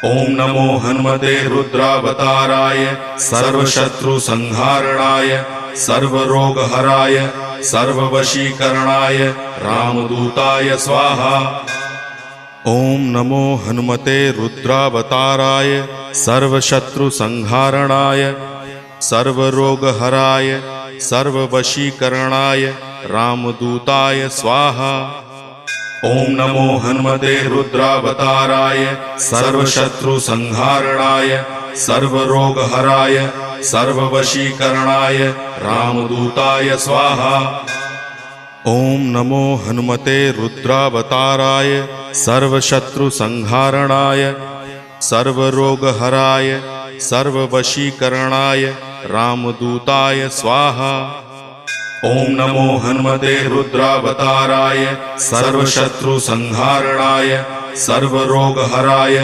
ओम नमो हनुमते रुद्रावताराय सर्वशत्रुसंहारणाय सर्वरोगहराय सर्ववशीकरणाय रामदूताय स्वाहा। ओम नमो हनुमते रुद्रावताराय सर्वशत्रुसंहारणाय सर्वरोगहराय सर्ववशीकरणाय रामदूताय स्वाहा। ओम नमो हनुमते रुद्रावताराय सर्वशत्रुसंहारणाय सर्वरोगहराय सर्ववशीकरणाय रामदूताय स्वाहा। ओम नमो हनुमते रुद्रावताराय सर्वशत्रुसंहारणाय सर्वरोगहराय सर्ववशीकरणाय रामदूताय स्वाहा। ओम नमो हनुमते रुद्रावताराय सर्वशत्रुसंहारणाय सर्वरोगहराय